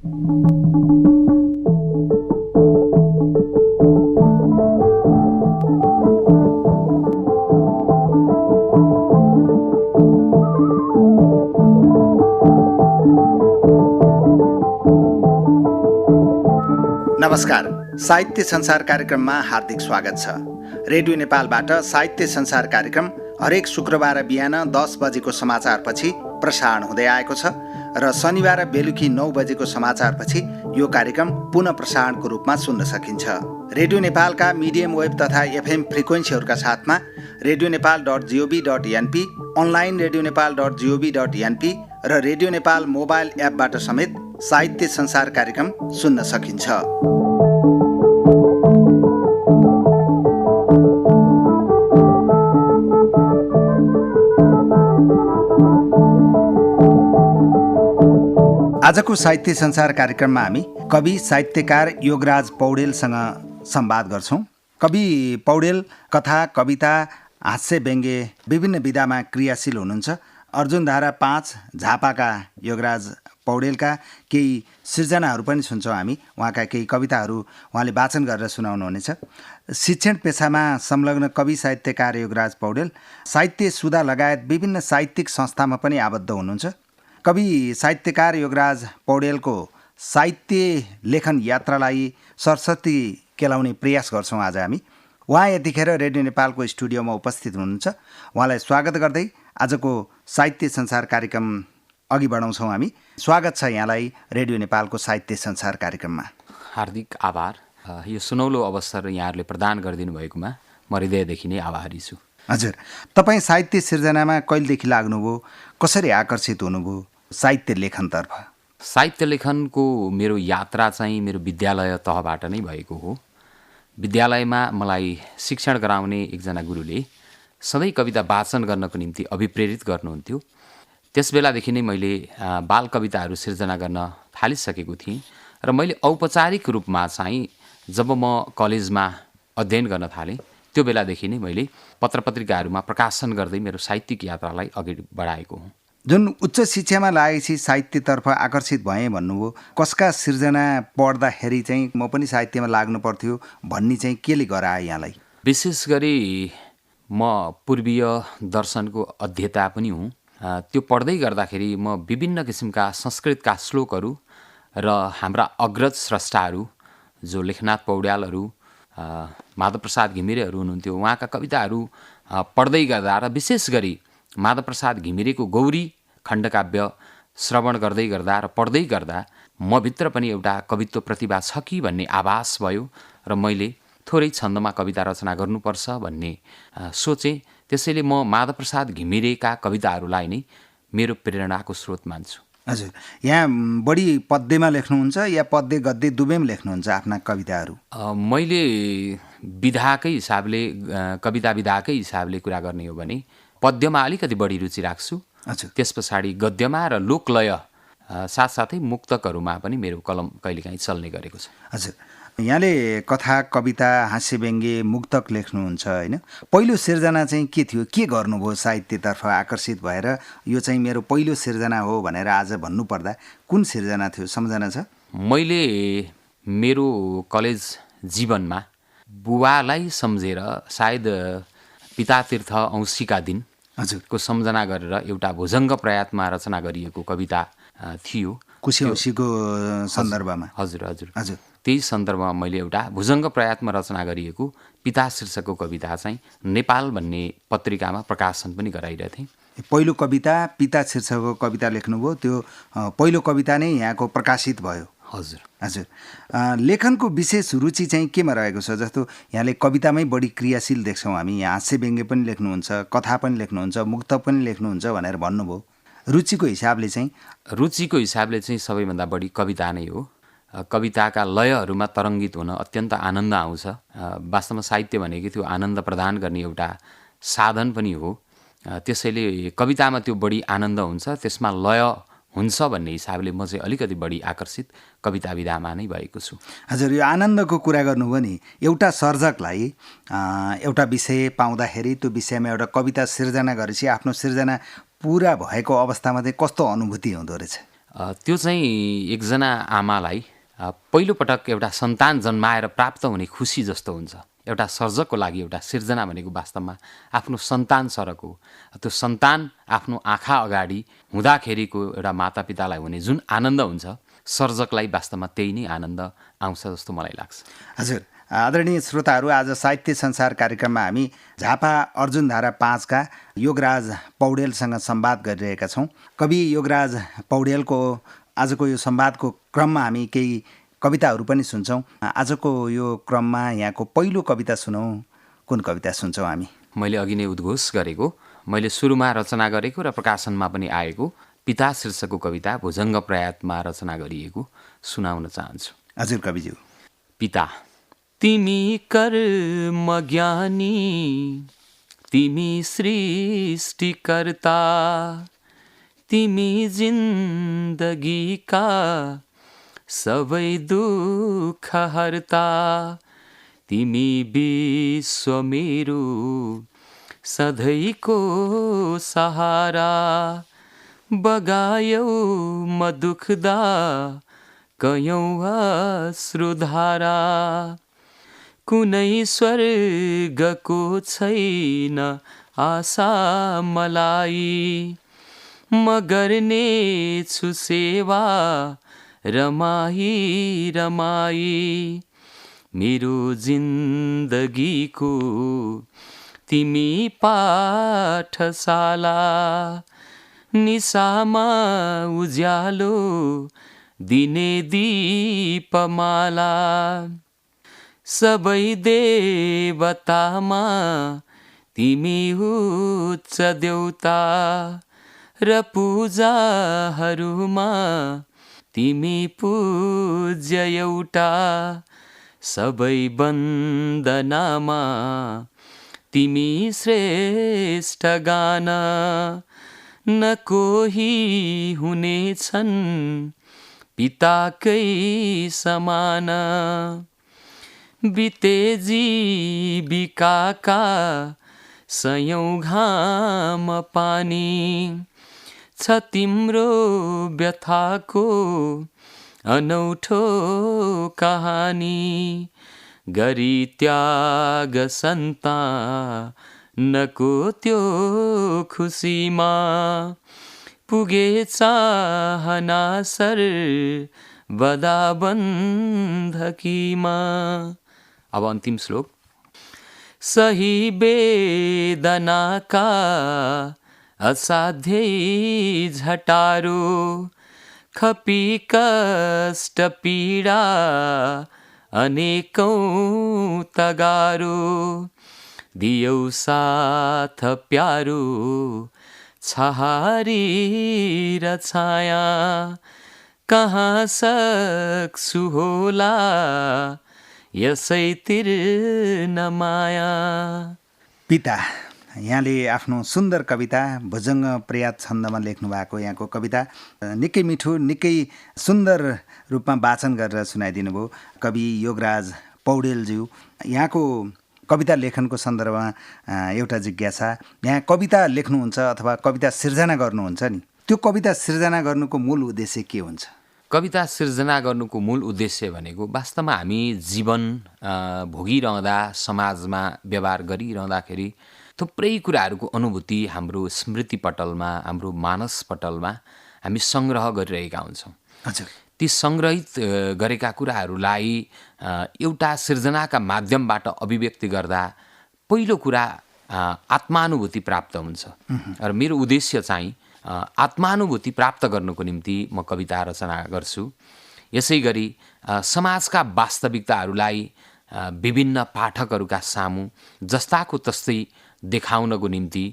नमस्कार, साहित्य संसार कार्यक्रममा हार्दिक स्वागत छ। रेडियो नेपालबाट साहित्य संसार कार्यक्रम हरेक शुक्रबार बिहान 10 बजेको समाचारपछि प्रसारण हुँदै आएको छ र शनिबार बेलुकी 9 बजेको समाचारपछि यो कार्यक्रम पुनः प्रसारणको रूपमा सुन्न सकिन्छ। रेडियो नेपालका मिडियम वेब तथा एफएम फ्रिक्वेन्सीहरूका साथमा redionepal.gov.np, अनलाइन redionepal.gov.np र रेडियो नेपाल मोबाइल एपबाट समेत साहित्य संसार कार्यक्रम सुन्न सकिन्छ। आजको साहित्य संसार कार्यक्रममा हामी कवि साहित्यकार योगराज पौडेलसँग संवाद गर्छौं। कवि पौडेल कथा, कविता, हास्य व्यङ्ग्य विभिन्न विधामा क्रियाशील हुनुहुन्छ। अर्जुनधारा 5 झापाका योगराज पौडेलका केही सृजनाहरू पनि सुन्छौँ हामी। उहाँका केही कविताहरू उहाँले वाचन गरेर सुनाउनुहुनेछ। शिक्षण पेसामा संलग्न कवि साहित्यकार योगराज पौडेल साहित्य सुधा लगायत विभिन्न साहित्यिक संस्थामा पनि आबद्ध हुनुहुन्छ। कवि साहित्यकार योगराज पौडेलको साहित्य लेखन यात्रालाई सरस्वती केलाउने प्रयास गर्छौँ आज हामी। उहाँ यतिखेर रेडियो नेपालको स्टुडियोमा उपस्थित हुनुहुन्छ। उहाँलाई स्वागत गर्दै आजको साहित्य संसार कार्यक्रम अघि बढाउँछौँ हामी। स्वागत छ यहाँलाई रेडियो नेपालको साहित्य संसार कार्यक्रममा। हार्दिक आभार। यो सुनौलो अवसर यहाँहरूले प्रदान गरिदिनु भएकोमा म हृदयदेखि नै आभारी छु। हजुर, तपाईँ साहित्य सिर्जनामा कहिलेदेखि लाग्नुभयो? कसरी आकर्षित हुनुभयो साहित्य लेखनतर्फ? साहित्य लेखनको मेरो यात्रा चाहिँ मेरो विद्यालय तहबाट नै भएको हो। विद्यालयमा मलाई शिक्षण गराउने एकजना गुरुले सधैँ कविता वाचन गर्नको निम्ति अभिप्रेरित गर्नुहुन्थ्यो। त्यसबेलादेखि नै मैले बाल कविताहरू सिर्जना गर्न थालिसकेको थिएँ र मैले औपचारिक रूपमा चाहिँ जब म कलेजमा अध्ययन गर्न थालेँ त्यो बेलादेखि नै मैले पत्रपत्रिकाहरूमा प्रकाशन गर्दै मेरो साहित्यिक यात्रालाई अघि बढाएको हुँ। जुन उच्च शिक्षामा लागेपछि साहित्यतर्फ आकर्षित भएँ भन्नुभयो, कसका सिर्जना पढ्दाखेरि चाहिँ म पनि साहित्यमा लाग्नु पर्थ्यो भन्ने चाहिँ केले गरायो यहाँलाई? विशेष गरी म पूर्वीय दर्शनको अध्येता पनि हुँ। त्यो पढ्दै गर्दाखेरि म विभिन्न किसिमका संस्कृतका श्लोकहरू र हाम्रा अग्रज स्रष्टाहरू जो लेखनाथ पौड्यालहरू, माधवप्रसाद घिमिरेहरू हुनुहुन्थ्यो, उहाँका कविताहरू पढ्दै गर्दा र विशेष गरी माधवप्रसाद घिमिरेको गौरी खण्डकाव्य श्रवण गर्दै गर्दा र पढ्दै गर्दा म भित्र पनि एउटा कवित्व प्रतिभा छ कि भन्ने आभास भयो र मैले थोरै छन्दमा कविता रचना गर्नुपर्छ भन्ने सोचेँ। त्यसैले म माधवप्रसाद घिमिरेका कविताहरूलाई नै मेरो प्रेरणाको स्रोत मान्छु। हजुर, यहाँ बढी पद्यमा लेख्नुहुन्छ या पद्य गद्य दुवैमा लेख्नुहुन्छ आफ्ना कविताहरू? मैले विधाकै हिसाबले कविता विधाकै हिसाबले कुरा गर्ने हो भने पद्यमा अलिकति बढी रुचि राख्छु। त्यस पछाडि गद्यमा र लोकलय साथसाथै मुक्तकहरूमा पनि मेरो कलम कहिलेकाहीँ चल्ने गरेको छ। हजुर, यहाँले कथा, कविता, हास्य व्यङ्ग्य, मुक्तक लेख्नुहुन्छ होइन? पहिलो सिर्जना चाहिँ के थियो? के गर्नुभयो साहित्यतर्फ आकर्षित भएर यो चाहिँ मेरो पहिलो सिर्जना हो भनेर आज भन्नुपर्दा कुन सिर्जना थियो, सम्झना छ? मैले मेरो कलेज जीवनमा बुबालाई सम्झेर सायद पितातीर्थ औँसीका दिन को सम्झना गरेर एउटा भुजङ्ग प्रयातमा रचना गरिएको कविता थियो। कुशी औँसीको सन्दर्भमा? हजुर हजुर हजुर। त्यही सन्दर्भमा मैले एउटा भुजङ्ग प्रयातमा रचना गरिएको पिता शीर्षकको कविता चाहिँ नेपाल भन्ने पत्रिकामा प्रकाशन पनि गराइरहेको थिएँ। पहिलो कविता पिता शीर्षकको कविता लेख्नुभयो, त्यो पहिलो कविता नै यहाँको प्रकाशित भयो? हजुर हजुर। लेखनको विशेष रुचि चाहिँ केमा रहेको छ? जस्तो यहाँले कवितामै बढी क्रियाशील देख्छौँ हामी, यहाँ हास्य व्यङ्ग्य पनि लेख्नुहुन्छ, कथा पनि लेख्नुहुन्छ, मुक्त पनि लेख्नुहुन्छ भनेर भन्नुभयो। रुचिको हिसाबले चाहिँ सबैभन्दा बढी कविता नै हो। कविताका लयहरूमा तरङ्गित हुन अत्यन्त आनन्द आउँछ। वास्तवमा साहित्य भनेको त्यो आनन्द प्रदान गर्ने एउटा साधन पनि हो। त्यसैले कवितामा त्यो बढी आनन्द हुन्छ, त्यसमा लय हुन्छ भन्ने हिसाबले म चाहिँ अलिकति बढी आकर्षित कविता विधामा नै भएको छु। हजुर, यो आनन्दको कुरा गर्नुभयो नि, एउटा सर्जकलाई एउटा विषय पाउँदाखेरि त्यो विषयमा एउटा कविता सिर्जना गरेपछि आफ्नो सिर्जना पुरा भएको अवस्थामा चाहिँ कस्तो अनुभूति हुँदो रहेछ? त्यो चाहिँ एकजना आमालाई पहिलोपटक एउटा सन्तान जन्माएर प्राप्त हुने खुसी जस्तो हुन्छ। एउटा सर्जकको लागि एउटा सिर्जना भनेको वास्तवमा आफ्नो सन्तान सरक हो। त्यो सन्तान आफ्नो आँखा अगाडि हुँदाखेरिको एउटा मातापितालाई हुने जुन आनन्द हुन्छ, सर्जकलाई वास्तवमा त्यही नै आनन्द आउँछ जस्तो मलाई लाग्छ। हजुर, आदरणीय श्रोताहरू, आज साहित्य संसार कार्यक्रममा हामी झापा अर्जुनधारा 5 का योगराज पौडेलसँग संवाद गरिरहेका छौँ। कवि योगराज पौडेलको आजको यो संवादको क्रममा हामी केही कविताहरू पनि सुन्छौँ। आजको यो क्रममा यहाँको पहिलो कविता सुनौँ। कुन कविता सुन्छौँ हामी? मैले अघि नै उद्घोष गरेको, मैले सुरुमा रचना गरेको र प्रकाशनमा पनि आएको पिता शीर्षकको कविता भुजङ्ग प्रयातमा रचना गरिएको सुनाउन चाहन्छु। हजुर कविज्यू। पिता, तिमी कर्म ज्ञानी, तिमी सृष्टिकर्ता, तिमी जिन्दगीका सबै दुःख हर्ता, तिमी विश्व मेरो सधैँको सहारा, बगायौ म दुख्दा कयौँ अश्रुधारा, कुनै स्वर्गको छैन आशा मलाई, म गर्नेछु सेवा रमाई रमाई, मेरो जिन्दगीको तिमी पाठशाला, निशामा उज्यालो दिने दीपमाला, सबै देवतामा तिमी उच्च देवता, र पूजाहरूमा तिमी पूज्य एउटा, सबै वन्दनामा तिमी श्रेष्ठ गान, न कोही हुनेछन् पिताकै समान, बिते जीविकाका सयौँ घाम पानी, छ तिम्रो व्यथाको अनौठो कहानी, गरी त्याग सन्तानको त्यो खुसीमा, पुगे चाहना सर्वदा बन्धकीमा। अब अन्तिम श्लोक। सही वेदनाका असाध्यै झटारो, खपी कष्ट पीडा अनेकौँ तगारो, दियौ साथ प्यारो छहारी र छाया, कहाँ सक्छु होला यसै तिर्न माया। पिता, यहाँले आफ्नो सुन्दर कविता भुजङ्ग प्रयात छन्दमा लेख्नु भएको यहाँको कविता निकै मिठो, निकै सुन्दर रूपमा वाचन गरेर सुनाइदिनु भयो। कवि योगराज पौडेलज्यू, यहाँको कविता लेखनको सन्दर्भमा एउटा जिज्ञासा, यहाँ कविता लेख्नुहुन्छ अथवा कविता सिर्जना गर्नुहुन्छ नि, त्यो कविता सिर्जना गर्नुको मूल उद्देश्य के हुन्छ? कविता सिर्जना गर्नुको मूल उद्देश्य भनेको वास्तवमा हामी जीवन भोगिरहँदा, समाजमा व्यवहार गरिरहँदाखेरि थुप्रै कुराहरूको अनुभूति हाम्रो स्मृति पटलमा, हाम्रो मानस पटलमा हामी सङ्ग्रह गरिरहेका हुन्छौँ। हजुर, ती सङ्ग्रहित गरेका कुराहरूलाई एउटा सिर्जनाका माध्यमबाट अभिव्यक्ति गर्दा पहिलो कुरा आत्मानुभूति प्राप्त हुन्छ। र मेरो उद्देश्य चाहिँ आत्मानुभूति प्राप्त गर्नुको निम्ति म कविता रचना गर्छु। यसै गरी समाजका वास्तविकताहरूलाई विभिन्न पाठकहरूका सामु जस्ताको तस्तै देखाउनको निम्ति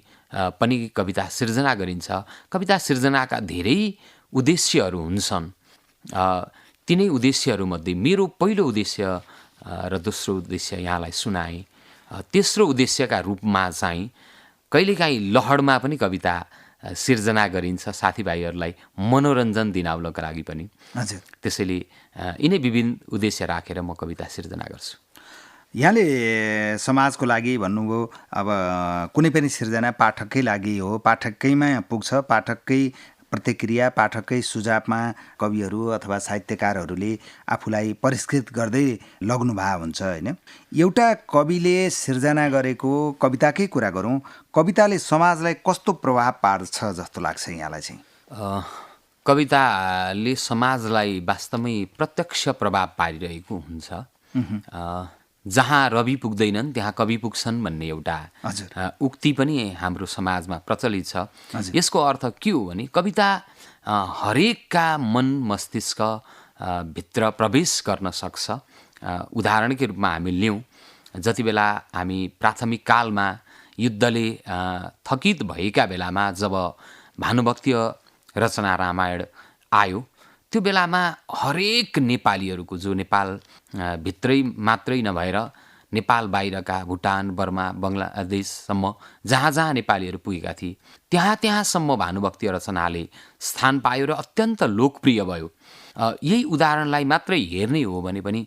पनि कविता सिर्जना गरिन्छ। कविता सिर्जनाका धेरै उद्देश्यहरू हुन्छन्। तिनै उद्देश्यहरूमध्ये मेरो पहिलो उद्देश्य र दोस्रो उद्देश्य यहाँलाई सुनाएँ। तेस्रो उद्देश्यका रूपमा चाहिँ कहिलेकाहीँ लहरमा पनि कविता सिर्जना गरिन्छ, साथीभाइहरूलाई मनोरञ्जन दिनाउनका लागि पनि। हजुर, त्यसैले यिनै विभिन्न उद्देश्य राखेर म कविता सिर्जना गर्छु। यहाँले समाजको लागि भन्नुभयो, अब कुनै पनि सिर्जना पाठककै लागि हो, पाठकैमा पुग्छ, पाठककै प्रतिक्रिया पाठककै सुझावमा कविहरू अथवा साहित्यकारहरूले आफूलाई परिष्कृत गर्दै लग्नुभएको हुन्छ होइन। एउटा कविले सिर्जना गरेको कविताकै कुरा गरौँ, कविताले समाजलाई कस्तो प्रभाव पार्छ जस्तो लाग्छ यहाँलाई चाहिँ? कविताले समाजलाई वास्तवमै प्रत्यक्ष प्रभाव पारिरहेको हुन्छ। जहाँ रवि पुग्दैनन् त्यहाँ कवि पुग्छन् भन्ने एउटा उक्ति पनि हाम्रो समाजमा प्रचलित छ। यसको अर्थ के हो भने कविता हरेकका मन मस्तिष्क भित्र प्रवेश गर्न सक्छ। उदाहरणकै रूपमा हामी लियौँ, जति बेला हामी प्राथमिक कालमा युद्धले थकित भएका बेलामा जब भानुभक्तीय रचना रामायण आयो, त्यो बेलामा हरेक नेपालीहरूको, जो नेपाल भित्रै मात्रै नभएर नेपाल बाहिरका भुटान, बर्मा, बङ्गलादेशसम्म जहाँ जहाँ नेपालीहरू पुगेका थिए त्यहाँसम्म भानुभक्तीय रचनाले स्थान पायो र अत्यन्त लोकप्रिय भयो। यही उदाहरणलाई मात्रै हेर्ने हो भने पनि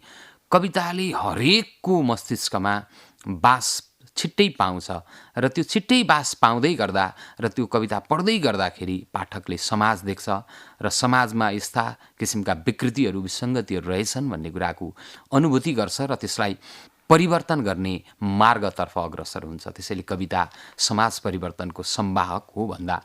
कविताले हरेकको मस्तिष्कमा बास छिट्टै पाउँछ र त्यो छिट्टै बास पाउँदै गर्दा र त्यो कविता पढ्दै गर्दाखेरि पाठकले समाज देख्छ र समाजमा यस्ता किसिमका विकृतिहरू, विसङ्गतिहरू रहेछन् भन्ने कुराको अनुभूति गर्छ र त्यसलाई परिवर्तन गर्ने मार्गतर्फ अग्रसर हुन्छ। त्यसैले कविता समाज परिवर्तनको संवाहक हो भन्दा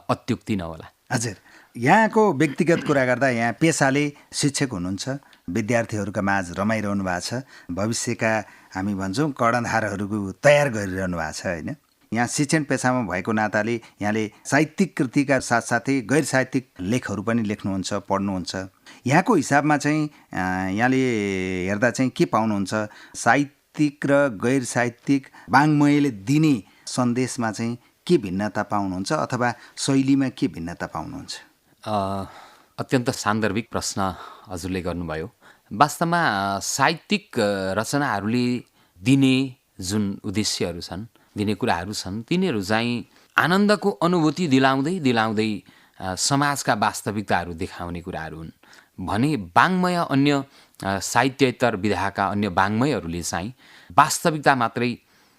अत्युक्ति नहोला। हजुर, यहाँको व्यक्तिगत कुरा गर्दा यहाँ पेसाले शिक्षक हुनुहुन्छ, विद्यार्थीहरूका माझ रमाइरहनु भएको छ, भविष्यका हामी भन्छौँ कर्णधारहरूको तयार गरिरहनु भएको छ होइन। यहाँ शिक्षण पेसामा भएको नाताले यहाँले साहित्यिक कृतिका साथसाथै गैर साहित्यिक लेखहरू पनि लेख्नुहुन्छ, पढ्नुहुन्छ। यहाँको हिसाबमा चाहिँ यहाँले हेर्दा चाहिँ के पाउनुहुन्छ? साहित्यिक र गैर साहित्यिक वाङ्मयले दिने सन्देशमा चाहिँ के भिन्नता पाउनुहुन्छ अथवा शैलीमा के भिन्नता पाउनुहुन्छ? अत्यन्त सान्दर्भिक प्रश्न हजुरले गर्नुभयो। वास्तवमा साहित्यिक रचनाहरूले दिने जुन उद्देश्यहरू छन्, दिने कुराहरू छन्, तिनीहरू चाहिँ आनन्दको अनुभूति दिलाउँदै समाजका वास्तविकताहरू देखाउने कुराहरू हुन् भने वाङ्मय, अन्य साहित्येतर विधाका अन्य वाङ्मयहरूले चाहिँ वास्तविकता मात्रै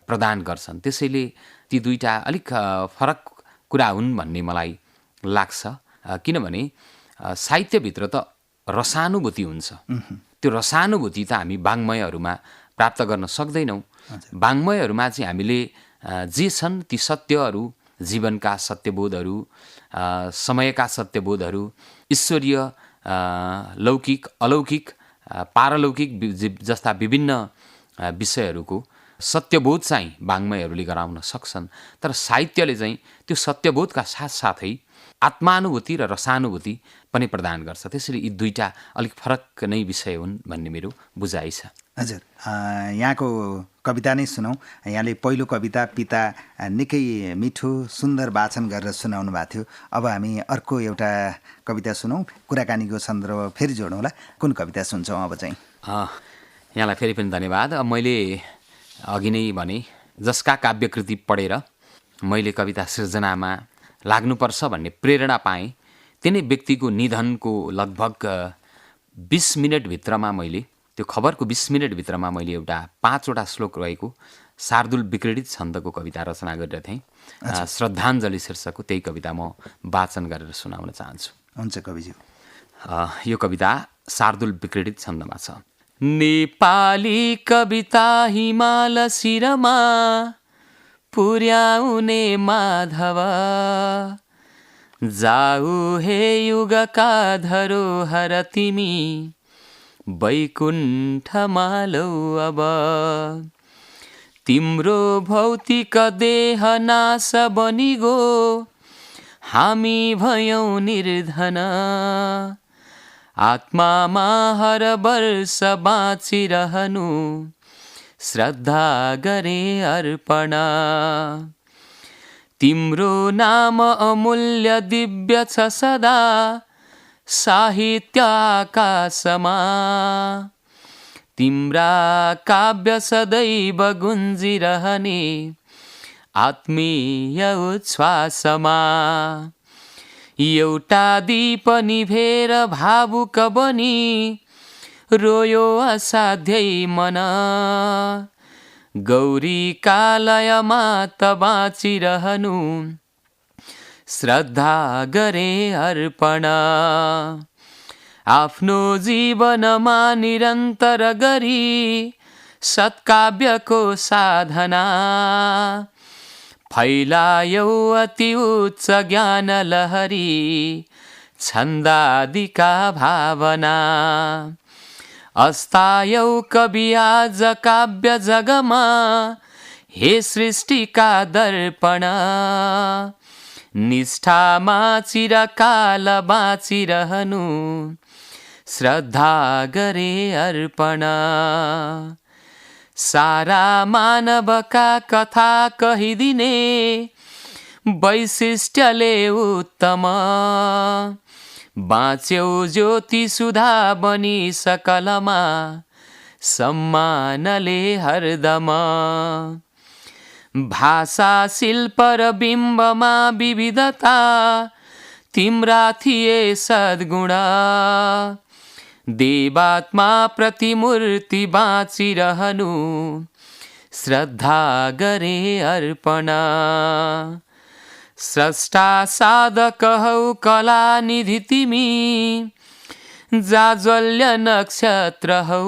प्रदान गर्छन्। त्यसैले ती दुईटा अलिक फरक कुरा हुन् भन्ने मलाई लाग्छ। किनभने साहित्यभित्र त रसानुभूति हुन्छ, त्यो रसानुभूति त हामी वाङ्मयहरूमा प्राप्त गर्न सक्दैनौँ। वाङ्मयहरूमा चाहिँ हामीले जे छन् ती सत्यहरू, जीवनका सत्यबोधहरू, समयका सत्यबोधहरू, ईश्वरीय, लौकिक, अलौकिक, पारलौकिक जस्ता विभिन्न विषयहरूको सत्यबोध चाहिँ वाङ्मयहरूले गराउन सक्छन्। तर साहित्यले चाहिँ त्यो सत्यबोधका साथसाथै आत्मानुभूति र रसानुभूति पनि प्रदान गर्छ। त्यसैले यी दुईटा अलिक फरक नै विषय हुन् भन्ने मेरो बुझाइ छ। हजुर, यहाँको कविता नै सुनौँ। यहाँले पहिलो कविता पिता निकै मिठो सुन्दर वाचन गरेर सुनाउनु भएको थियो। अब हामी अर्को एउटा कविता सुनौँ, कुराकानीको सन्दर्भ फेरि जोडौँला। कुन कविता सुन्छौँ अब चाहिँ? यहाँलाई फेरि पनि धन्यवाद। मैले अघि नै भने जसका काव्यकृति पढेर मैले कविता सिर्जनामा लाग्नुपर्छ भन्ने प्रेरणा पाएँ, तिनै व्यक्तिको निधनको लगभग 20 मिनटभित्रमा मैले, त्यो खबरको 20 मिनटभित्रमा मैले एउटा 5वटा श्लोक रहेको शार्दुल विक्रीडित छन्दको कविता रचना गरेर थिएँ। श्रद्धाञ्जली शीर्षकको त्यही कविता म वाचन गरेर सुनाउन चाहन्छु। हुन्छ कविज्यू। यो कविता शार्दुल विक्रीडित छन्दमा छ। नेपाली कविता हिमाल शिरमा पुर्याउने माधव, जाऊ हे युगका धरोहर तिमी वैकुण्ठमा लौ अब। तिम्रो भौतिक देह नाश बनिगो, हामी भयौँ निर्धन, आत्मामा हर वर्ष बाँचिरहनु श्रद्धा गरे अर्पण। तिम्रो नाम अमूल्य दिव्य छ सदा साहित्य आकाशमा, तिम्रा काव्य सदैव गुन्जिरहने आत्मीय उच्छ्वासमा। एउटा दीप निभेर भावुक बनी रोयो असाध्यै मन, गौरी कालयमा त बाँचिरहनु श्रद्धा गरे अर्पण आफ्नो जीवनमा निरन्तर गरी सत्काव्यको साधना फैलायौ अति उच्च ज्ञान लहरी छन्दादिका भावना अस्तायौ कवि आज काव्य जगमा हे सृष्टिका दर्पण निष्ठामा चिरकाल बाँचिरहनु श्रद्धा गरे अर्पण सारा मानवका कथा कहिदिने वैशिष्ट्यले उत्तम बाँच्यौ ज्योति सुधा बनी सकलमा सम्मानले हरदम भाषा शिल्प र बिम्बमा विविधता तिम्रा थिए सद्गुण देवात्मा प्रतिमूर्ति बाँचिरहनु श्रद्धा गरे अर्पण स्रष्टा साधक हौ कला निधि तिमी जाज्वल्य नक्षत्र हौ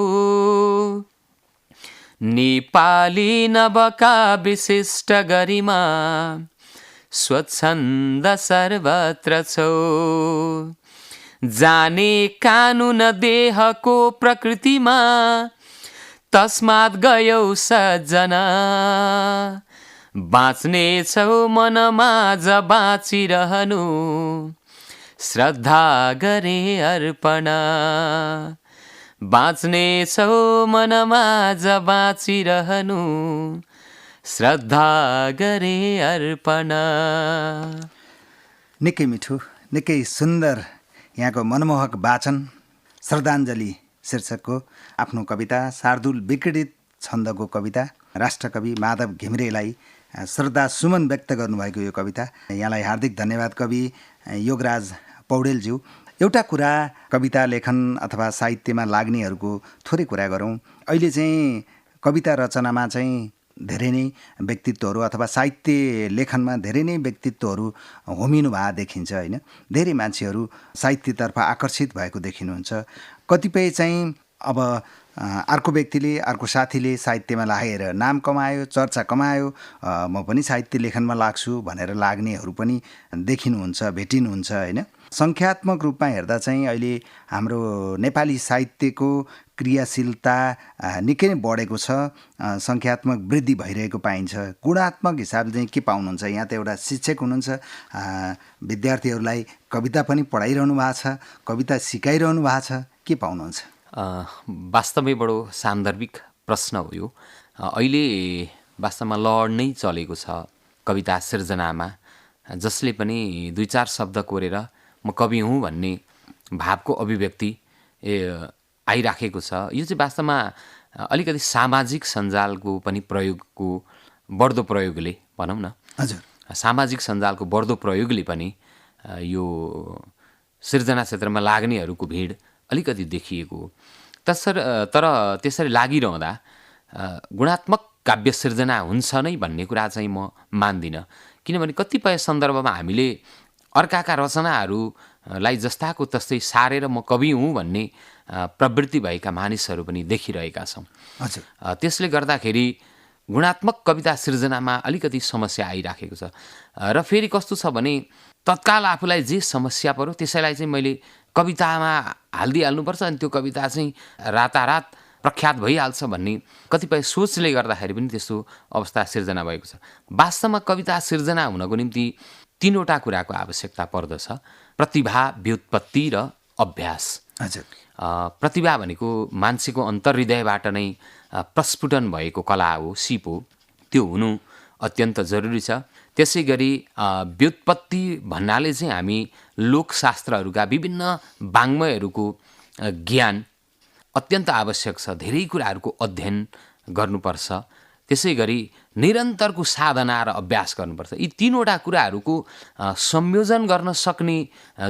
नेपाली नवका विशिष्ट गरिमा स्वच्छन्द सर्वत्र छौ जाने कानुन देहको प्रकृतिमा तस्मात् गयौ सज्जना बाँच्ने छौ मनमाझ बाँचिरहनु श्रद्धा गरे अर्पण बाँच्ने छौ मनमाझ बाँचिरहनु श्रद्धा गरे अर्पण। निकै मिठो, निकै सुन्दर यहाँको मनमोहक वाचन श्रद्धाञ्जली शीर्षकको आफ्नो कविता शार्दुल विक्रीडित छन्दको कविता राष्ट्रकवि माधव घिमिरेलाई श्रद्धा सुमन व्यक्त गर्नुभएको यो कविता यहाँलाई हार्दिक धन्यवाद कवि योगराज पौडेलज्यू। एउटा कुरा कविता लेखन अथवा साहित्यमा लाग्नेहरूको थोरै कुरा गरौँ। अहिले चाहिँ कविता रचनामा चाहिँ धेरै नै व्यक्तित्वहरू अथवा साहित्य लेखनमा धेरै नै व्यक्तित्वहरू होमिनु भए देखिन्छ होइन। धेरै मान्छेहरू साहित्यतर्फ आकर्षित भएको देखिनुहुन्छ। कतिपय चाहिँ अब अर्को व्यक्तिले अर्को साथीले साहित्यमा लागेर नाम कमायो, चर्चा कमायो, म पनि साहित्य लेखनमा लाग्छु भनेर लाग्नेहरू पनि देखिनुहुन्छ, भेटिनुहुन्छ होइन। सङ्ख्यात्मक रूपमा हेर्दा चाहिँ अहिले हाम्रो नेपाली साहित्यको क्रियाशीलता निकै नै बढेको छ, सङ्ख्यात्मक वृद्धि भइरहेको पाइन्छ। गुणात्मक हिसाबले चाहिँ के पाउनुहुन्छ? यहाँ त एउटा शिक्षक हुनुहुन्छ, विद्यार्थीहरूलाई कविता पनि पढाइरहनु भएको छ, कविता सिकाइरहनु भएको छ, के पाउनुहुन्छ? वास्तवमै बडो सान्दर्भिक प्रश्न हो यो। अहिले वास्तवमा लड नै चलेको छ कविता सिर्जनामा, जसले पनि दुई चार शब्द कोरेर म कवि हुँ भन्ने भावको अभिव्यक्ति आइराखेको छ। यो चाहिँ वास्तवमा अलिकति सामाजिक सञ्जालको पनि प्रयोगको बढ्दो प्रयोगले भनौँ न, हजुर, सामाजिक सञ्जालको बढ्दो प्रयोगले पनि यो सिर्जना क्षेत्रमा लाग्नेहरूको भिड अलिकति देखिएको हो। तर त्यसरी लागिरहँदा गुणात्मक काव्य सिर्जना हुन्छ नै भन्ने कुरा चाहिँ म मान्दिनँ। किनभने कतिपय सन्दर्भमा हामीले अर्काका रचनाहरूलाई जस्ताको तस्तै सारेर म कवि हुँ भन्ने प्रवृत्ति भएका मानिसहरू पनि देखिरहेका छौँ। हजुर, त्यसले गर्दाखेरि गुणात्मक कविता सिर्जनामा अलिकति समस्या आइराखेको छ। र फेरि कस्तो छ भने तत्काल आफूलाई जे समस्या पर्यो त्यसैलाई चाहिँ मैले कवितामा हालिदिइहाल्नुपर्छ अनि त्यो कविता चाहिँ रातारात प्रख्यात भइहाल्छ भन्ने कतिपय सोचले गर्दाखेरि पनि त्यस्तो अवस्था सिर्जना भएको छ। वास्तवमा कविता सिर्जना हुनको निम्ति तीनवटा कुराको आवश्यकता पर्दछ: प्रतिभा, व्युत्पत्ति र अभ्यास। हजुर, प्रतिभा भनेको मान्छेको अन्तर्हृदयबाट नै प्रस्फुटन भएको कला हो, सिप हो, त्यो हुनु अत्यन्त जरुरी छ। त्यसै गरी व्युत्पत्ति भन्नाले चाहिँ हामी लोकशास्त्रहरूका विभिन्न वाङ्मयहरूको ज्ञान अत्यन्त आवश्यक छ, धेरै कुराहरूको अध्ययन गर्नुपर्छ। त्यसै गरी निरन्तरको साधना र अभ्यास गर्नुपर्छ। यी तीनवटा कुराहरूको संयोजन गर्न सक्ने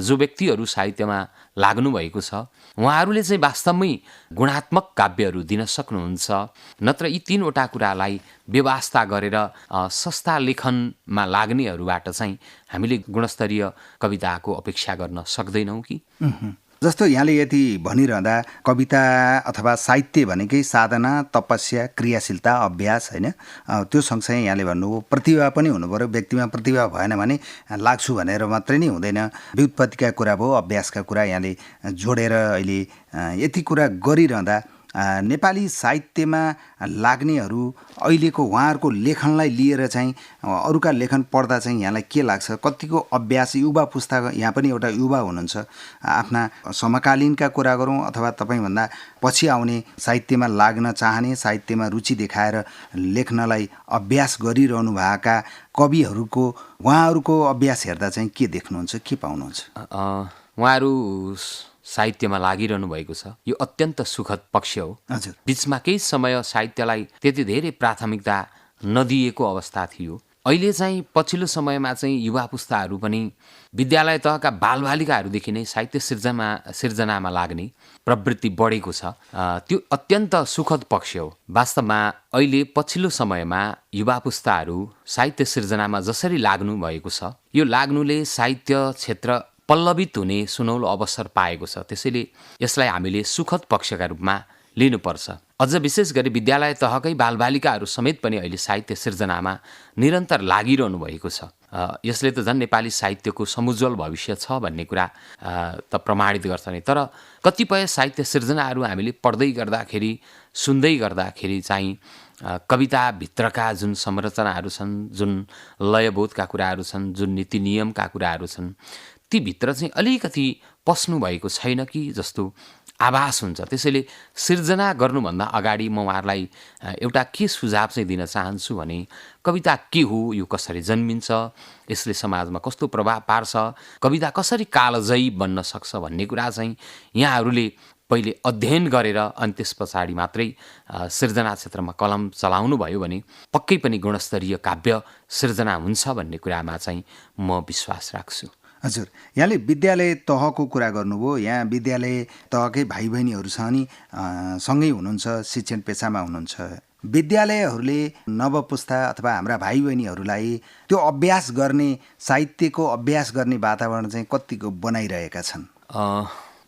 जो व्यक्तिहरू साहित्यमा लाग्नुभएको छ उहाँहरूले चाहिँ वास्तवमै गुणात्मक काव्यहरू दिन सक्नुहुन्छ। नत्र यी तीनवटा कुरालाई व्यवस्था गरेर सस्ता लेखनमा लाग्नेहरूबाट चाहिँ हामीले गुणस्तरीय कविताको अपेक्षा गर्न सक्दैनौँ कि? जस्तो यहाँले यति भनिरहँदा कविता अथवा साहित्य भनेकै साधना, तपस्या, क्रियाशीलता, अभ्यास होइन, त्यो सँगसँगै यहाँले भन्नुभयो प्रतिभा पनि हुनु पऱ्यो। व्यक्तिमा प्रतिभा भएन भने लाग्छु भनेर मात्रै नै हुँदैन। व्युत्पत्तिका कुरा भयो, अभ्यासका कुरा यहाँले जोडेर अहिले यति कुरा गरिरहँदा नेपाली साहित्यमा लाग्नेहरू अहिलेको उहाँहरूको लेखनलाई लिएर चाहिँ अरूका लेखन पढ्दा चाहिँ यहाँलाई के लाग्छ? कतिको अभ्यास युवा पुस्ता, यहाँ पनि एउटा युवा हुनुहुन्छ, आफ्ना समकालीनका कुरा गरौँ अथवा तपाईँभन्दा पछि आउने साहित्यमा लाग्न चाहने, साहित्यमा रुचि देखाएर लेख्नलाई अभ्यास गरिरहनु भएका कविहरूको उहाँहरूको अभ्यास हेर्दा चाहिँ के देख्नुहुन्छ, के पाउनुहुन्छ? उहाँहरू साहित्यमा लागिरहनु भएको छ, यो अत्यन्त सुखद पक्ष हो। हजुर, बिचमा केही समय साहित्यलाई त्यति धेरै प्राथमिकता नदिएको अवस्था थियो। अहिले चाहिँ पछिल्लो समयमा चाहिँ युवा पुस्ताहरू पनि विद्यालय तहका बालबालिकाहरूदेखि नै साहित्य सिर्जनामा लाग्ने प्रवृत्ति बढेको छ। त्यो अत्यन्त सुखद पक्ष हो। वास्तवमा अहिले पछिल्लो समयमा युवा पुस्ताहरू साहित्य सिर्जनामा जसरी लाग्नु भएको छ, यो लाग्नुले साहित्य क्षेत्र पल्लवित हुने सुनौलो अवसर पाएको छ। त्यसैले यसलाई हामीले सुखद पक्षका रूपमा लिनुपर्छ। अझ विशेष गरी विद्यालय तहकै बालबालिकाहरू समेत पनि अहिले साहित्य सिर्जनामा निरन्तर लागिरहनु भएको छ। यसले त झन् नेपाली साहित्यको समुज्वल भविष्य छ भन्ने कुरा त प्रमाणित गर्छ नै। तर कतिपय साहित्य सिर्जनाहरू हामीले पढ्दै गर्दाखेरि, सुन्दै गर्दाखेरि चाहिँ कविताभित्रका जुन संरचनाहरू छन्, जुन लयबोधका कुराहरू छन्, जुन नीति नियमका कुराहरू छन्, ती भित्र चाहिँ अलिकति पस्नु भएको छैन कि जस्तो आभास हुन्छ। त्यसैले सिर्जना गर्नुभन्दा अगाडि म उहाँहरूलाई एउटा के सुझाव चाहिँ दिन चाहन्छु भने कविता के हो, यो कसरी जन्मिन्छ, यसले समाजमा कस्तो प्रभाव पार्छ, कविता कसरी कालजयी बन्न सक्छ भन्ने कुरा चाहिँ यहाँहरूले पहिले अध्ययन गरेर अनि त्यस पछाडि मात्रै सिर्जना क्षेत्रमा कलम चलाउनु भयो भने पक्कै पनि गुणस्तरीय काव्य सिर्जना हुन्छ भन्ने कुरामा चाहिँ म विश्वास राख्छु। हजुर, यहाँले विद्यालय तहको कुरा गर्नुभयो। यहाँ विद्यालय तहकै भाइ बहिनीहरू छ नि, सँगै हुनुहुन्छ, शिक्षण पेसामा हुनुहुन्छ। विद्यालयहरूले नवपुस्ता अथवा हाम्रा भाइ बहिनीहरूलाई त्यो अभ्यास गर्ने, साहित्यको अभ्यास गर्ने वातावरण चाहिँ कतिको बनाइरहेका छन्?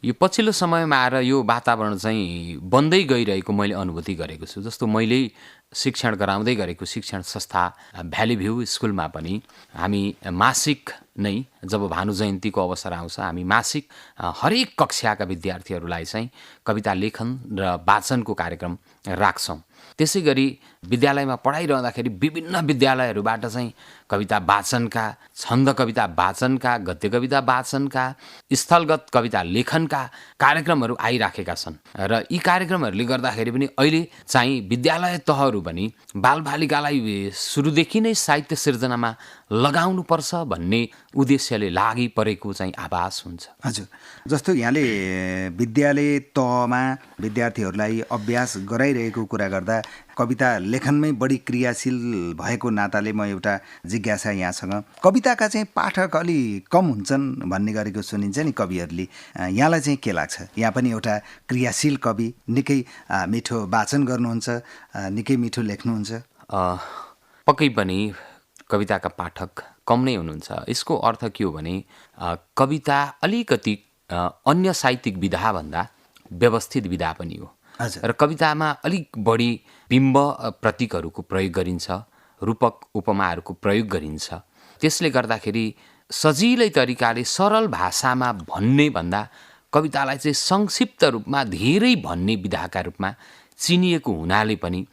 यो पछिल्लो समयमा आएर यो वातावरण चाहिँ बन्दै गइरहेको मैले अनुभूति गरेको छु। जस्तो मैले शिक्षण गराउँदै गरेको शिक्षण संस्था भ्याली भ्यू स्कुलमा पनि हामी मासिक नै, जब भानु जयन्तीको अवसर आउँछ, हामी मासिक हरेक कक्षाका विद्यार्थीहरूलाई चाहिँ कविता लेखन र वाचनको कार्यक्रम राख्छौँ। त्यसै गरी विद्यालयमा पढाइरहँदाखेरि विभिन्न विद्यालयहरूबाट चाहिँ कविता वाचनका, छन्द कविता वाचनका, गद्य कविता वाचनका, स्थलगत कविता लेखनका कार्यक्रमहरू आइराखेका छन्। र यी कार्यक्रमहरूले गर्दाखेरि पनि अहिले चाहिँ विद्यालय तहहरू पनि बालबालिकालाई सुरुदेखि नै साहित्य सिर्जनामा लगाउनुपर्छ भन्ने उद्देश्यले लागि परेको चाहिँ आभास हुन्छ। हजुर, जस्तो यहाँले विद्यालय तहमा विद्यार्थीहरूलाई अभ्यास गराइरहेको कुरा गर्दा कविता लेखनमै बढी क्रियाशील भएको नाताले म एउटा जिज्ञासा यहाँसँग, कविताका चाहिँ पाठक अलि कम हुन्छन् भन्ने गरेको सुनिन्छ नि कविहरूले, यहाँलाई चाहिँ के लाग्छ? यहाँ पनि एउटा क्रियाशील कवि, निकै मिठो वाचन गर्नुहुन्छ, निकै मिठो लेख्नुहुन्छ। पक्कै पनि कविताका पाठक कम नै हुनुहुन्छ। यसको अर्थ के हो भने कविता अलिकति अन्य साहित्यिक विधाभन्दा व्यवस्थित विधा पनि हो। र कवितामा अलिक बढी बिम्ब प्रतीकहरूको प्रयोग गरिन्छ, रूपक उपमाहरूको प्रयोग गरिन्छ। त्यसले गर्दाखेरि सजिलै तरिकाले सरल भाषामा भन्ने भन्दा कवितालाई चाहिँ संक्षिप्त रूपमा धेरै भन्ने विधाका रूपमा चिनिएको हुनाले पनि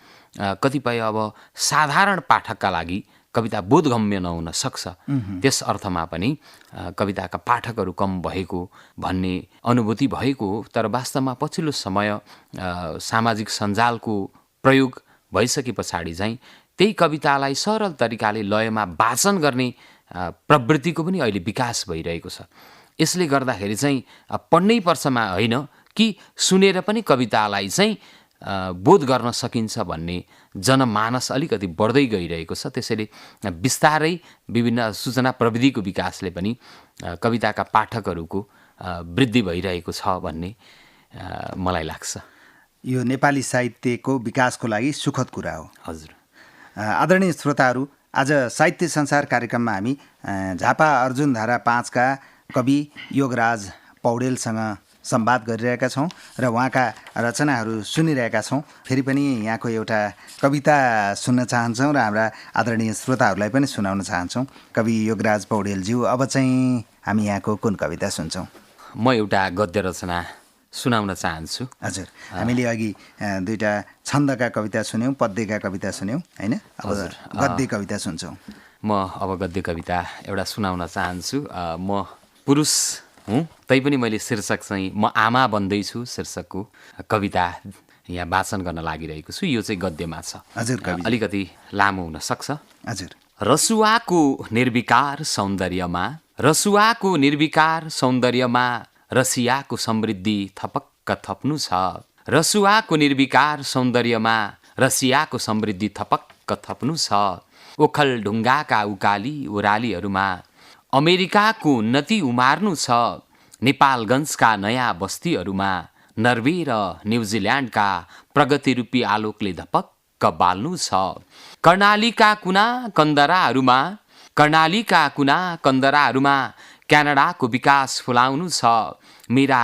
कतिपय अब साधारण पाठकका लागि कविता बोधगम्य नहुन सक्छ। त्यस अर्थमा पनि कविताका पाठकहरू कम भएको भन्ने अनुभूति भएको हो। तर वास्तवमा पछिल्लो समय सामाजिक सञ्जालको प्रयोग भइसके पछाडि चाहिँ त्यही कवितालाई सरल तरिकाले लयमा वाचन गर्ने प्रवृत्तिको पनि अहिले विकास भइरहेको छ। यसले गर्दाखेरि चाहिँ पढ्नै पर्छमा होइन कि सुनेर पनि कवितालाई चाहिँ बोध गर्न सकिन्छ भन्ने जनमानस अलिकति बढ्दै गइरहेको छ। त्यसैले बिस्तारै विभिन्न सूचना प्रविधिको विकासले पनि कविताका पाठकहरूको वृद्धि भइरहेको छ भन्ने मलाई लाग्छ। यो नेपाली साहित्यको विकासको लागि सुखद कुरा हो। हजुर। आदरणीय श्रोताहरू, आज साहित्य संसार कार्यक्रममा हामी झापा अर्जुनधारा 5 का कवि योगराज पौडेलसँग संवाद गरिरहेका छौँ र उहाँका रचनाहरू सुनिरहेका छौँ। फेरि पनि यहाँको एउटा कविता सुन्न चाहन्छौँ र हाम्रा आदरणीय श्रोताहरूलाई पनि सुनाउन चाहन्छौँ। कवि योगराज पौडेलज्यू, अब चाहिँ हामी यहाँको कुन कविता सुन्छौँ? म एउटा गद्य रचना सुनाउन चाहन्छु। हजुर, हामीले अघि दुईटा छन्दका कविता सुन्यौँ, पद्यका कविता सुन्यौँ, होइन? अब गद्य कविता सुन्छौँ। म अब गद्य कविता एउटा सुनाउन चाहन्छु। म पुरुष हुँ, तैपनि मैले शीर्षक चाहिँ म आमा बन्दैछु शीर्षकको कविता यहाँ वाचन गर्न लागिरहेको छु। यो चाहिँ गद्यमा छ। हजुर, अलिकति लामो हुन सक्छ। हजुर। रसुवाको निर्विकार सौन्दर्यमा, रसुवाको निर्विकार सौन्दर्यमा रसियाको समृद्धि थपक्क थप्नु छ। रसुवाको निर्विकार सौन्दर्यमा रसियाको समृद्धि थपक्क थप्नु छ। ओखल ढुङ्गाका उकाली ओह्रालीहरूमा अमेरिकाको उन्नति उमार्नु छ। नेपालगञ्जका नयाँ बस्तीहरूमा नर्वे र न्युजिल्यान्डका प्रगतिरूपी आलोकले धपक्क बाल्नु छ। कर्णालीका कुना कन्दराहरूमा, कर्णालीका कुना कन्दराहरूमा क्यानाडाको विकास फुलाउनु छ। मेरा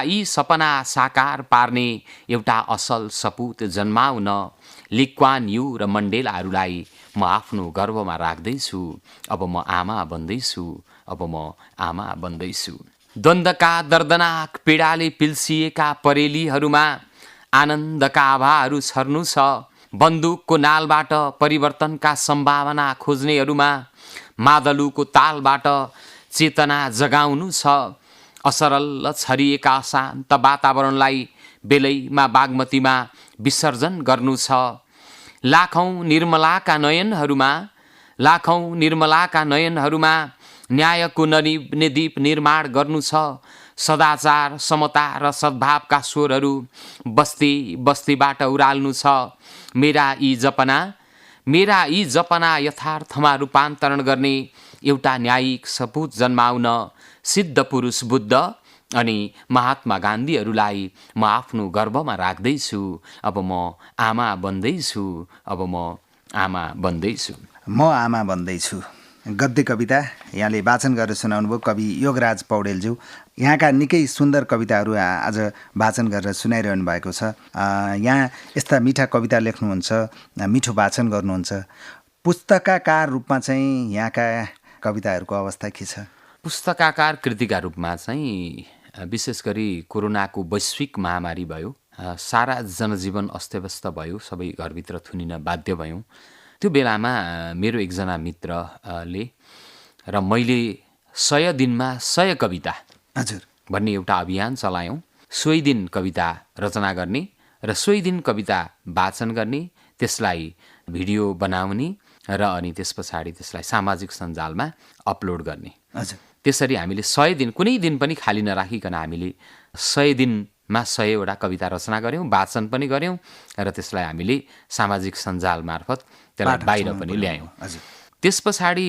यी सपना साकार पार्ने एउटा असल सपुत जन्माउन ली क्वान यू र मण्डेलाहरूलाई म आफ्नो गर्वमा राख्दैछु। अब म आमा बन्दैछु, अब म आमा बन्दैछु। द्वन्द्वका दर्दनाक पीडाले पिल्सिएका परेलीहरूमा आनन्दका आभाहरू छर्नु छ। बन्दुकको नालबाट परिवर्तनका सम्भावना खोज्नेहरूमा मादलुको तालबाट चेतना जगाउनु छ। असरल छरिएका शान्त वातावरणलाई बेलैमा बागमतीमा विसर्जन गर्नु छ। लाखौं निर्मलाका नयनहरूमा न्यायको नदीप निर्माण गर्नु छ। सदाचार, समता र सद्भावका स्वरहरू बस्ती बस्तीबाट उराल्नु छ। मेरा यी जपना यथार्थमा रूपान्तरण गर्ने एउटा न्यायिक सपुत जन्माउन सिद्ध पुरुष बुद्ध अनि महात्मा गान्धीहरूलाई म आफ्नो गर्वमा राख्दैछु। अब म आमा बन्दैछु, अब म आमा बन्दैछु। म आमा बन्दैछु गद्य कविता यहाँले वाचन गरेर सुनाउनुभयो कवि योगराज पौडेलज्यू। यहाँका निकै सुन्दर कविताहरू आज वाचन गरेर सुनाइरहनु भएको छ। यहाँ यस्ता मिठा कविता लेख्नुहुन्छ, मिठो वाचन गर्नुहुन्छ। पुस्तकाकार रूपमा चाहिँ यहाँका कविताहरूको अवस्था के छ? पुस्तकाकार कृतिका रूपमा चाहिँ विशेष गरी कोरोनाको वैश्विक महामारी भयो, सारा जनजीवन अस्तव्यस्त भयो, सबै घरभित्र थुनिन बाध्य भयौँ। त्यो बेलामा मेरो एकजना मित्रले र मैले 100 दिनमा 100 कविता हजुर भन्ने एउटा अभियान चलायौँ। 100 दिन कविता रचना गर्ने र 100 दिन कविता वाचन गर्ने, त्यसलाई भिडियो बनाउने र अनि त्यस पछाडि त्यसलाई सामाजिक सञ्जालमा अपलोड गर्ने। हजुर, त्यसरी हामीले 100 दिन, कुनै दिन पनि खाली नराखिकन हामीले 100 दिनमा 100 वटा कविता रचना गऱ्यौँ, वाचन पनि गऱ्यौँ र त्यसलाई हामीले सामाजिक सञ्जाल मार्फत त्यसलाई बाहिर पनि ल्यायौँ। त्यस पछाडि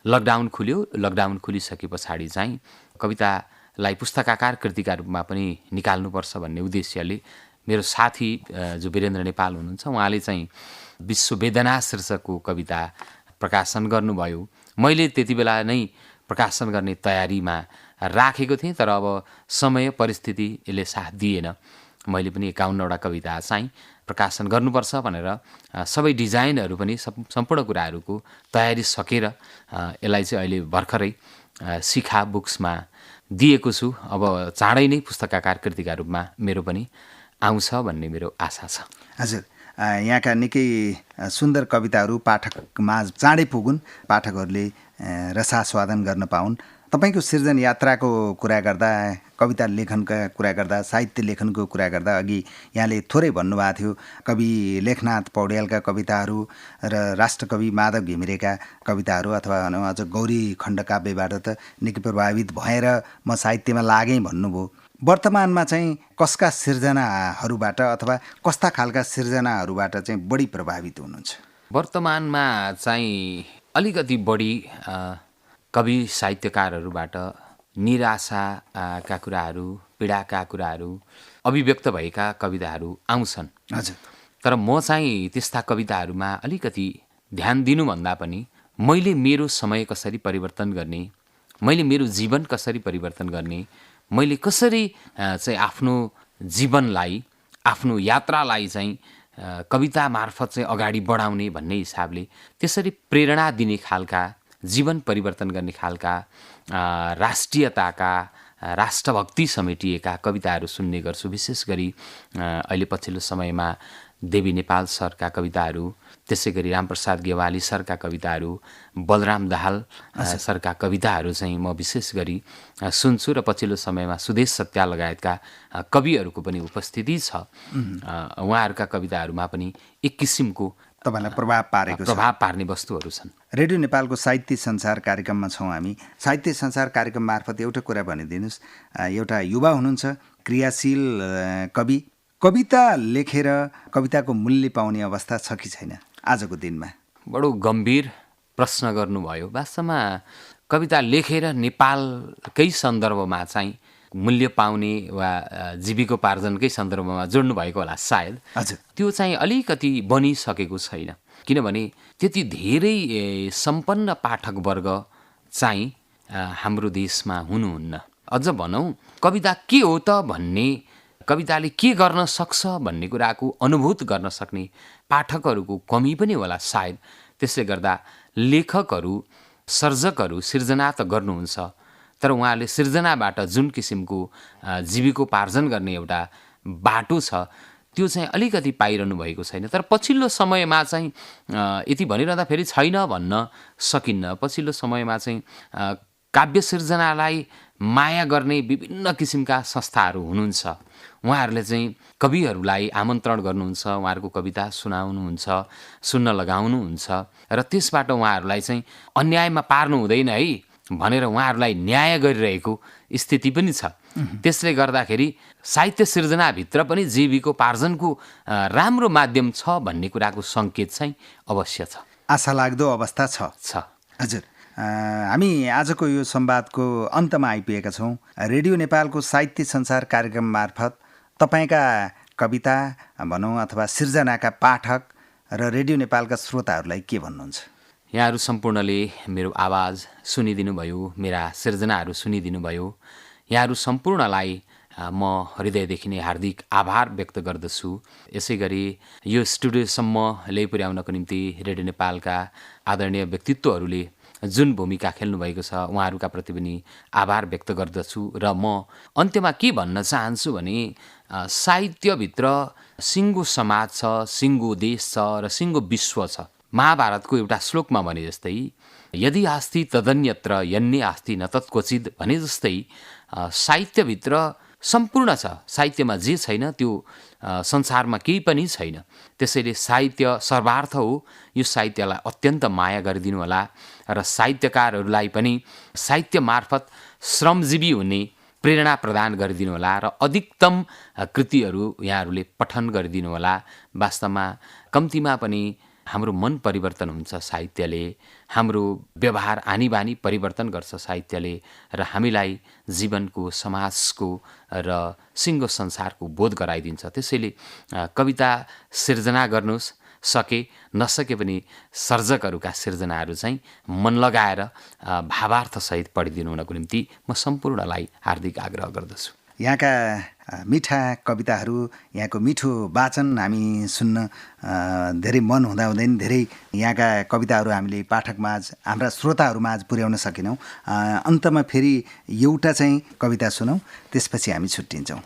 लकडाउन खुल्यो। लकडाउन खुलिसके पछाडि चाहिँ कवितालाई पुस्तकाकार कृतिका रूपमा पनि निकाल्नुपर्छ भन्ने उद्देश्यले मेरो साथी जो वीरेन्द्र नेपाल हुनुहुन्छ, उहाँले चाहिँ विश्व वेदना शीर्षकको कविता प्रकाशन गर्नुभयो। मैले त्यति बेला नै प्रकाशन गर्ने तयारीमा राखेको थिएँ, तर अब समय परिस्थिति यसले साथ दिएन। मैले पनि 51वटा कविता चाहिँ प्रकाशन गर्नुपर्छ भनेर सबै डिजाइनहरू पनि सम्पूर्ण कुराहरूको तयारी सकेर यसलाई चाहिँ अहिले भर्खरै शिखा बुक्समा दिएको छु। अब चाँडै नै पुस्तकाकार कृतिका रूपमा मेरो पनि आउँछ भन्ने मेरो आशा छ। हजुर, यहाँका निकै सुन्दर कविताहरू पाठकमा चाँडै पुगुन्, पाठकहरूले रसास्वादन गर्न पाउन्। तपाईँको सृजन यात्राको कुरा गर्दा, कविता लेखनका कुरा गर्दा, साहित्य लेखनको कुरा गर्दा अघि यहाँले थोरै भन्नुभएको थियो कवि लेखनाथ पौड्यालका कविताहरू र राष्ट्रकवि माधव घिमिरेका कविताहरू अथवा अझ गौरी खण्डकाव्यबाट त निकै प्रभावित भएर म साहित्यमा लागेँ भन्नुभयो। वर्तमानमा चाहिँ कसका सिर्जनाहरूबाट अथवा कस्ता खालका सिर्जनाहरूबाट चाहिँ बढी प्रभावित हुनुहुन्छ? वर्तमानमा चाहिँ अलिकति बढी कवि साहित्यकारहरूबाट निराशाका कुराहरू, पीडाका कुराहरू, अभिव्यक्त भएका कविताहरू आउँछन्। हजुर। तर म चाहिँ त्यस्ता कविताहरूमा अलिकति ध्यान दिनुभन्दा पनि मैले मेरो समय कसरी परिवर्तन गर्ने, मैले मेरो जीवन कसरी परिवर्तन गर्ने, मैले कसरी चाहिँ आफ्नो जीवनलाई, आफ्नो यात्रालाई चाहिँ कविता मार्फत चाहिँ अगाडि बढाउने भन्ने हिसाबले त्यसरी प्रेरणा दिने खालका, जीवन परिवर्तन गर्ने खालका, राष्ट्रियताका, राष्ट्रभक्ति समेटिएका कविताहरू सुन्ने गर्छु। विशेष गरी अहिले पछिल्लो समयमा देवी नेपाल सरका कविताहरू, त्यसै गरी रामप्रसाद गेवाली सरका कविताहरू, बलराम दाहाल सरका कविताहरू चाहिँ म विशेष गरी सुन्छु र पछिल्लो समयमा सुदेश सत्या लगायतका कविहरूको पनि उपस्थिति छ। उहाँहरूका कविताहरूमा पनि एक किसिमको तपाईँलाई प्रभाव पार्ने वस्तुहरू छन्। रेडियो नेपालको साहित्य संसार कार्यक्रममा छौँ हामी। साहित्य संसार कार्यक्रम मार्फत एउटा कुरा भनिदिनुहोस्, एउटा युवा हुनुहुन्छ, क्रियाशील कवि, कविता लेखेर कविताको मूल्य पाउने अवस्था छ कि छैन आजको दिनमा? बडो गम्भीर प्रश्न गर्नुभयो। वास्तवमा कविता लेखेर नेपालकै सन्दर्भमा चाहिँ मूल्य पाउने वा जीविकोपार्जनकै सन्दर्भमा जोड्नु भएको होला सायद। हजुर। त्यो चाहिँ अलिकति बनिसकेको छैन, किनभने त्यति धेरै सम्पन्न पाठकवर्ग चाहिँ हाम्रो देशमा हुनुहुन्न। अझ भनौँ कविता के हो त भन्ने, कविताले के गर्न सक्छ भन्ने कुराको अनुभूत गर्न सक्ने पाठकहरूको कमी पनि होला सायद। त्यसले गर्दा लेखकहरू, सर्जकहरू सिर्जना त गर्नुहुन्छ, तर उहाँले सिर्जनाबाट जुन किसिमको जीविकोपार्जन गर्ने एउटा बाटो छ त्यो चाहिँ अलिकति पाइरहनु भएको छैन। तर पछिल्लो समयमा चाहिँ यति भनिरहँदा फेरि छैन भन्न सकिन्न। पछिल्लो समयमा चाहिँ काव्य सिर्जनालाई माया गर्ने विभिन्न किसिमका संस्थाहरू हुनुहुन्छ। उहाँहरूले चाहिँ कविहरूलाई आमन्त्रण गर्नुहुन्छ, उहाँहरूको कविता सुनाउनुहुन्छ, सुन्न लगाउनुहुन्छ र त्यसबाट उहाँहरूलाई चाहिँ अन्यायमा पार्नु हुँदैन है भनेर उहाँहरूलाई न्याय गरिरहेको स्थिति पनि छ। त्यसले गर्दाखेरि साहित्य सिर्जनाभित्र पनि जीविकोपार्जनको राम्रो माध्यम छ भन्ने कुराको सङ्केत चाहिँ अवश्य छ। आशा लाग्दो अवस्था छ। हजुर। हामी आजको यो संवादको अन्तमा आइपुगेका छौँ। रेडियो नेपालको साहित्य संसार कार्यक्रम मार्फत तपाईँका कविता भनौँ अथवा सिर्जनाका पाठक र रेडियो नेपालका श्रोताहरूलाई के भन्नुहुन्छ? यहाँहरू सम्पूर्णले मेरो आवाज सुनिदिनु भयो, मेरा सिर्जनाहरू सुनिदिनु भयो। यहाँहरू सम्पूर्णलाई म हृदयदेखि नै हार्दिक आभार व्यक्त गर्दछु। यसै गरी यो स्टुडियोसम्म ल्याइपुर्याउनको निम्ति रेडियो नेपालका आदरणीय व्यक्तित्वहरूले जुन भूमिका खेल्नुभएको छ उहाँहरूका प्रति पनि आभार व्यक्त गर्दछु। र म अन्त्यमा के भन्न चाहन्छु भने साहित्यभित्र सिङ्गो समाज छ, सिङ्गो देश छ र सिङ्गो विश्व छ। महाभारतको एउटा श्लोकमा भने जस्तै यदि आस्ति तदन्यत्र यन्ने आस्ति न तत्क्वचित् भने जस्तै साहित्यभित्र सम्पूर्ण छ। साहित्यमा जे छैन त्यो संसारमा केही पनि छैन। त्यसैले साहित्य सर्वार्थ हो। यो साहित्यलाई अत्यन्त माया गरिदिनु होला र साहित्यकारहरूलाई पनि साहित्य मार्फत श्रमजीवी हुने प्रेरणा प्रदान गरिदिनु होला र अधिकतम कृतिहरू यहाँहरूले पठन गरिदिनु होला। वास्तवमा कम्तीमा पनि हाम्रो मन परिवर्तन हुन्छ साहित्यले, हाम्रो व्यवहार आनीबानी परिवर्तन गर्छ साहित्यले र हामीलाई जीवनको, समाजको र सिङ्गो संसारको बोध गराइदिन्छ। त्यसैले कविता सिर्जना गर्नुहोस्, सके नसके पनि सर्जकहरूका सिर्जनाहरू चाहिँ मन लगाएर भावार्थसहित पढिदिनु हुनको निम्ति म सम्पूर्णलाई हार्दिक आग्रह गर्दछु। यहाँका मिठा कविताहरू, यहाँको मिठो वाचन हामी सुन्न धेरै मन हुँदाहुँदै धेरै यहाँका कविताहरू हामीले पाठकमाझ, हाम्रा श्रोताहरूमाझ पुर्याउन सकेनौँ। अन्तमा फेरि एउटा चाहिँ कविता सुनौँ, त्यसपछि हामी छुट्टिन्छौँ।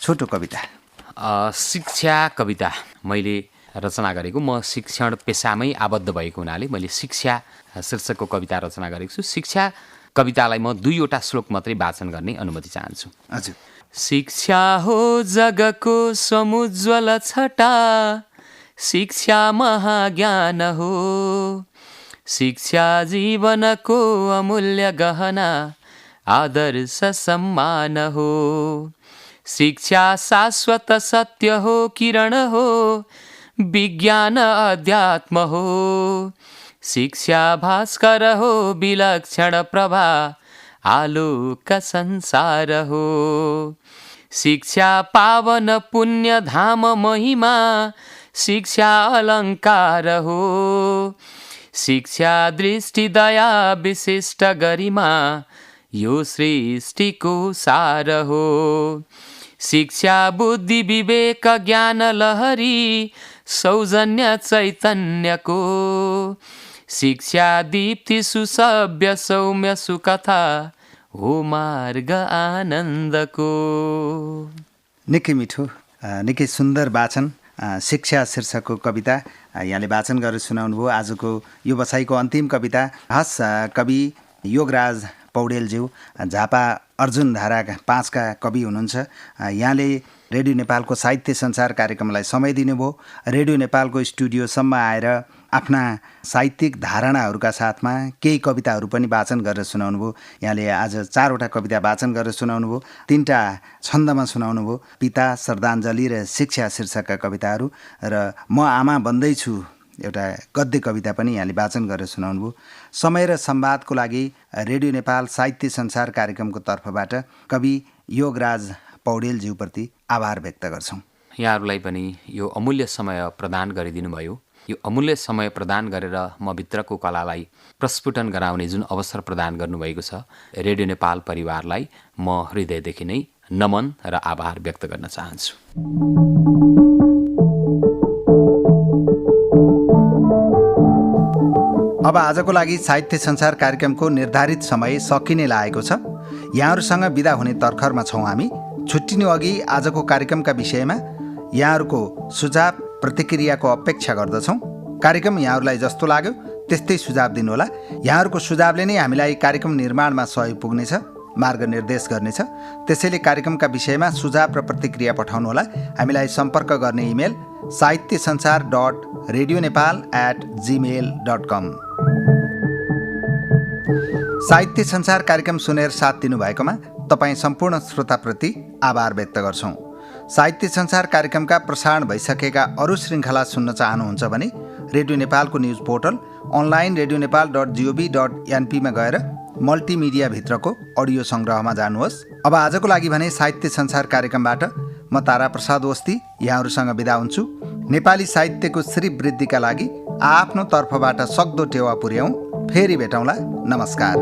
छोटो कविता। शिक्षा कविता मैले रचना गरेको। म शिक्षण पेसामै आबद्ध भएको हुनाले मैले शिक्षा शीर्षकको कविता रचना गरेको छु। शिक्षा कवितालाई म दुईवटा श्लोक मात्रै वाचन गर्ने अनुमति चाहन्छु। हजुर। शिक्षा हो जगको समुज्वल छटा, शिक्षा महाज्ञान हो, शिक्षा जीवनको अमूल्य गहना, आदर्श सम्मान हो। शिक्षा शाश्वत सत्य हो, किरण हो, विज्ञान अध्यात्म हो। शिक्षा भास्कर हो, विलक्षण प्रभा, आलोक संसार हो। शिक्षा पावन पुण्य धाम महिमा, शिक्षा अलङ्कार हो। शिक्षा दृष्टि दया विशिष्ट गरिमा, यो सृष्टिको सार हो। शिक्षा बुद्धि विवेक ज्ञान लहरी, सौजन्य चैतन्यको। शिक्षा दीप्ति सुसभ्य सौम्य सुकथा, हो मार्ग आनन्दको। निकै मिठो, निकै सुन्दर वाचन, शिक्षा शीर्षकको कविता यहाँले वाचन गरेर सुनाउनु भयो। आजको यो बसाइको अन्तिम कविता। हस्, कवि योगराज पौडेलज्यू झापा अर्जुन धारा 5 का कवि हुनुहुन्छ। यहाँले रेडियो नेपालको साहित्य संसार कार्यक्रमलाई समय दिनुभयो। रेडियो नेपालको स्टुडियोसम्म आएर आफ्ना साहित्यिक धारणाहरूका साथमा केही कविताहरू पनि वाचन गरेर सुनाउनु भयो। यहाँले आज 4वटा कविता वाचन गरेर सुनाउनु भयो। 3टा छन्दमा सुनाउनु भयो, पिता, श्रद्धाञ्जली र शिक्षा शीर्षकका कविताहरू। र म आमा बन्दैछु एउटा गद्य कविता पनि यहाँले वाचन गरेर सुनाउनु भयो। समय र संवादको लागि रेडियो नेपाल साहित्य संसार कार्यक्रमको तर्फबाट कवि योगराज पौडेलज्यूप्रति आभार व्यक्त गर्छौँ। यहाँहरूलाई पनि यो अमूल्य समय प्रदान गरिदिनु भयो। यो अमूल्य समय प्रदान गरेर म भित्रको कलालाई प्रस्फुटन गराउने जुन अवसर प्रदान गर्नुभएको छ, रेडियो नेपाल परिवारलाई म हृदयदेखि नै नमन र आभार व्यक्त गर्न चाहन्छु। अब आजको लागि साहित्य संसार कार्यक्रमको निर्धारित समय सकिने लागेको छ। यहाँहरूसँग बिदा हुने तर्खरमा छौँ हामी। छुट्टिनु अघि आजको कार्यक्रमका विषयमा यहाँहरूको सुझाव प्रतिक्रियाको अपेक्षा गर्दछौँ। कार्यक्रम यहाँहरूलाई जस्तो लाग्यो त्यस्तै सुझाव दिनुहोला। यहाँहरूको सुझावले नै हामीलाई कार्यक्रम निर्माणमा सहयोग पुग्नेछ, मार्गनिर्देश गर्नेछ। त्यसैले कार्यक्रमका विषयमा सुझाव र प्रतिक्रिया पठाउनुहोला। हामीलाई सम्पर्क गर्ने इमेल sahitysansar.radionepal@gmail.com। साहित्य संसार कार्यक्रम सुनेर साथ दिनुभएकोमा तपाईँ सम्पूर्ण श्रोताप्रति आभार व्यक्त गर्छौँ। साहित्य संसार कार्यक्रमका प्रसारण भइसकेका अरू श्रृङ्खला सुन्न चाहनुहुन्छ भने रेडियो नेपालको न्युज पोर्टल अनलाइन radionepal.gov.np मा गएर मल्टिमिडियाभित्रको अडियो सङ्ग्रहमा जानुहोस्। अब आजको लागि भने साहित्य संसार कार्यक्रमबाट म तारा प्रसाद ओस्ती यहाँहरूसँग बिदा हुन्छु। नेपाली साहित्यको श्रीवृद्धिका लागि आफ्नो तर्फबाट सक्दो टेवा पुर्याउँ। फेरि भेटौँला। नमस्कार।